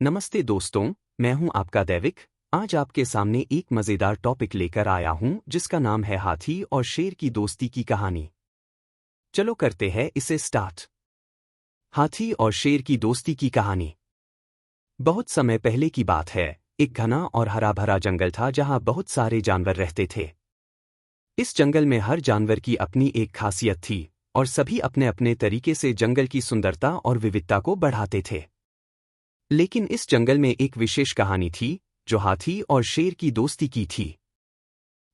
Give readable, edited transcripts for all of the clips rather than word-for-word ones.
नमस्ते दोस्तों, मैं हूं आपका दैविक। आज आपके सामने एक मज़ेदार टॉपिक लेकर आया हूं जिसका नाम है हाथी और शेर की दोस्ती की कहानी। चलो करते हैं इसे स्टार्ट। हाथी और शेर की दोस्ती की कहानी। बहुत समय पहले की बात है। एक घना और हरा भरा जंगल था जहां बहुत सारे जानवर रहते थे। इस जंगल में हर जानवर की अपनी एक खासियत थी और सभी अपने अपने तरीके से जंगल की सुंदरता और विविधता को बढ़ाते थे। लेकिन इस जंगल में एक विशेष कहानी थी जो हाथी और शेर की दोस्ती की थी।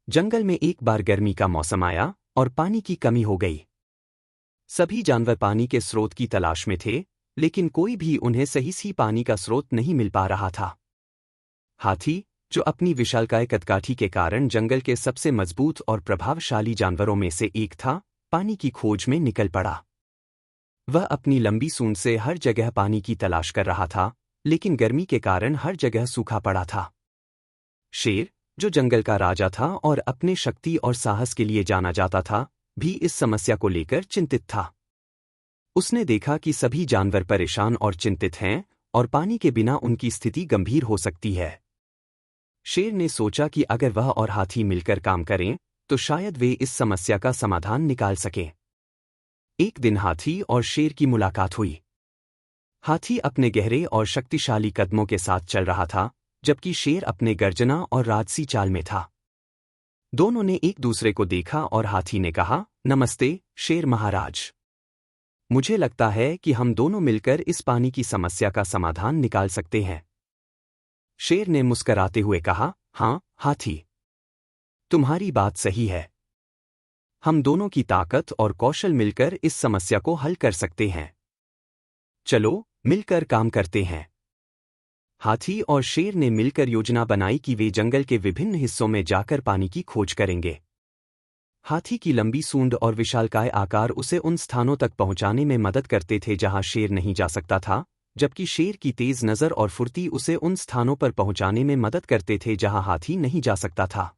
जंगल में एक बार गर्मी का मौसम आया और पानी की कमी हो गई। सभी जानवर पानी के स्रोत की तलाश में थे, लेकिन कोई भी उन्हें सही पानी का स्रोत नहीं मिल पा रहा था। हाथी, जो अपनी विशालकाय कदकाठी के कारण जंगल के सबसे मजबूत और प्रभावशाली जानवरों में से एक था, पानी की खोज में निकल पड़ा। वह अपनी लंबी सूंड से हर जगह पानी की तलाश कर रहा था, लेकिन गर्मी के कारण हर जगह सूखा पड़ा था। शेर, जो जंगल का राजा था और अपने शक्ति और साहस के लिए जाना जाता था, भी इस समस्या को लेकर चिंतित था। उसने देखा कि सभी जानवर परेशान और चिंतित हैं और पानी के बिना उनकी स्थिति गंभीर हो सकती है। शेर ने सोचा कि अगर वह और हाथी मिलकर काम करें तो शायद वे इस समस्या का समाधान निकाल सकें। एक दिन हाथी और शेर की मुलाकात हुई। हाथी अपने गहरे और शक्तिशाली कदमों के साथ चल रहा था, जबकि शेर अपने गर्जना और राजसी चाल में था। दोनों ने एक दूसरे को देखा और हाथी ने कहा, नमस्ते शेर महाराज। मुझे लगता है कि हम दोनों मिलकर इस पानी की समस्या का समाधान निकाल सकते हैं। शेर ने मुस्कराते हुए कहा, हाँ हाथी, तुम्हारी बात सही है। हम दोनों की ताकत और कौशल मिलकर इस समस्या को हल कर सकते हैं। चलो मिलकर काम करते हैं। हाथी और शेर ने मिलकर योजना बनाई कि वे जंगल के विभिन्न हिस्सों में जाकर पानी की खोज करेंगे। हाथी की लंबी सूंड और विशालकाय आकार उसे उन स्थानों तक पहुंचाने में मदद करते थे जहां शेर नहीं जा सकता था, जबकि शेर की तेज नज़र और फुर्ती उसे उन स्थानों पर पहुंचाने में मदद करते थे जहां हाथी नहीं जा सकता था।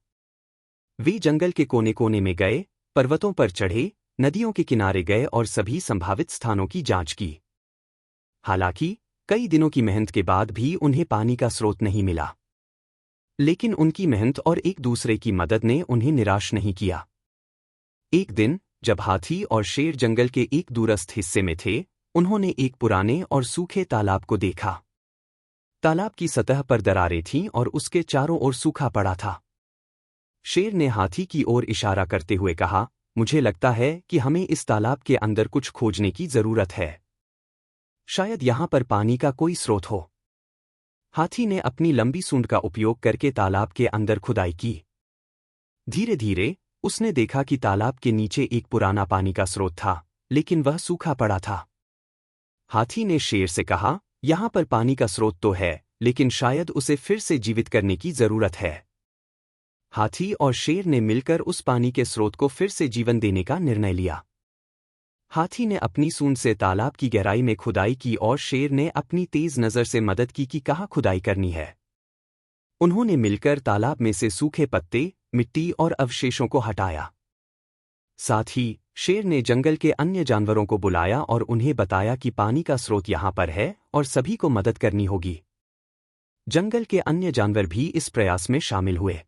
वे जंगल के कोने कोने में गए, पर्वतों पर चढ़े, नदियों के किनारे गए और सभी संभावित स्थानों की जांच की। हालांकि कई दिनों की मेहनत के बाद भी उन्हें पानी का स्रोत नहीं मिला, लेकिन उनकी मेहनत और एक दूसरे की मदद ने उन्हें निराश नहीं किया। एक दिन जब हाथी और शेर जंगल के एक दूरस्थ हिस्से में थे, उन्होंने एक पुराने और सूखे तालाब को देखा। तालाब की सतह पर दरारें थीं और उसके चारों ओर सूखा पड़ा था। शेर ने हाथी की ओर इशारा करते हुए कहा, मुझे लगता है कि हमें इस तालाब के अंदर कुछ खोजने की जरूरत है। शायद यहां पर पानी का कोई स्रोत हो। हाथी ने अपनी लंबी सूंड का उपयोग करके तालाब के अंदर खुदाई की। धीरे धीरे उसने देखा कि तालाब के नीचे एक पुराना पानी का स्रोत था, लेकिन वह सूखा पड़ा था। हाथी ने शेर से कहा, यहां पर पानी का स्रोत तो है, लेकिन शायद उसे फिर से जीवित करने की जरूरत है। हाथी और शेर ने मिलकर उस पानी के स्रोत को फिर से जीवन देने का निर्णय लिया। हाथी ने अपनी सूंड से तालाब की गहराई में खुदाई की और शेर ने अपनी तेज नज़र से मदद की कि कहाँ खुदाई करनी है। उन्होंने मिलकर तालाब में से सूखे पत्ते, मिट्टी और अवशेषों को हटाया। साथ ही शेर ने जंगल के अन्य जानवरों को बुलाया और उन्हें बताया कि पानी का स्रोत यहाँ पर है और सभी को मदद करनी होगी। जंगल के अन्य जानवर भी इस प्रयास में शामिल हुए।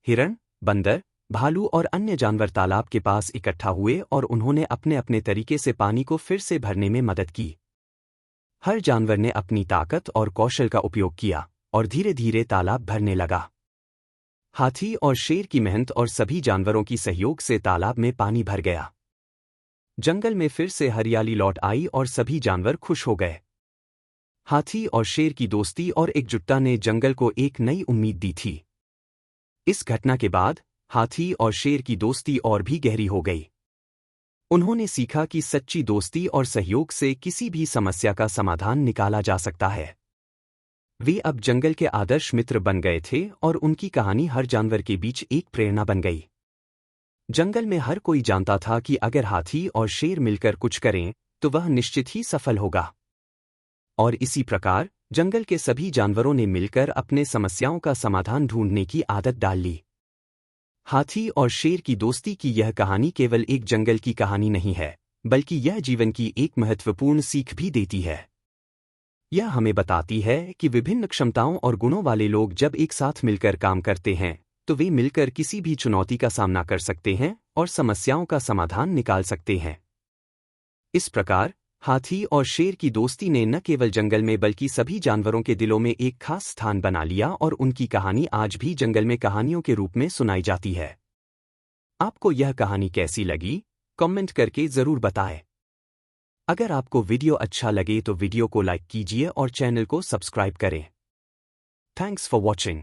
हिरण, बंदर, भालू और अन्य जानवर तालाब के पास इकट्ठा हुए और उन्होंने अपने अपने तरीके से पानी को फिर से भरने में मदद की। हर जानवर ने अपनी ताकत और कौशल का उपयोग किया और धीरे धीरे तालाब भरने लगा। हाथी और शेर की मेहनत और सभी जानवरों की सहयोग से तालाब में पानी भर गया। जंगल में फिर से हरियाली लौट आई और सभी जानवर खुश हो गए। हाथी और शेर की दोस्ती और एकजुटता ने जंगल को एक नई उम्मीद दी थी। इस घटना के बाद हाथी और शेर की दोस्ती और भी गहरी हो गई। उन्होंने सीखा कि सच्ची दोस्ती और सहयोग से किसी भी समस्या का समाधान निकाला जा सकता है। वे अब जंगल के आदर्श मित्र बन गए थे और उनकी कहानी हर जानवर के बीच एक प्रेरणा बन गई। जंगल में हर कोई जानता था कि अगर हाथी और शेर मिलकर कुछ करें तो वह निश्चित ही सफल होगा। और इसी प्रकार जंगल के सभी जानवरों ने मिलकर अपने समस्याओं का समाधान ढूंढने की आदत डाल ली। हाथी और शेर की दोस्ती की यह कहानी केवल एक जंगल की कहानी नहीं है, बल्कि यह जीवन की एक महत्वपूर्ण सीख भी देती है। यह हमें बताती है कि विभिन्न क्षमताओं और गुणों वाले लोग जब एक साथ मिलकर काम करते हैं तो वे मिलकर किसी भी चुनौती का सामना कर सकते हैं और समस्याओं का समाधान निकाल सकते हैं। इस प्रकार हाथी और शेर की दोस्ती ने न केवल जंगल में बल्कि सभी जानवरों के दिलों में एक खास स्थान बना लिया और उनकी कहानी आज भी जंगल में कहानियों के रूप में सुनाई जाती है। आपको यह कहानी कैसी लगी? कमेंट करके जरूर बताएं। अगर आपको वीडियो अच्छा लगे तो वीडियो को लाइक कीजिए और चैनल को सब्सक्राइब करें। Thanks for watching.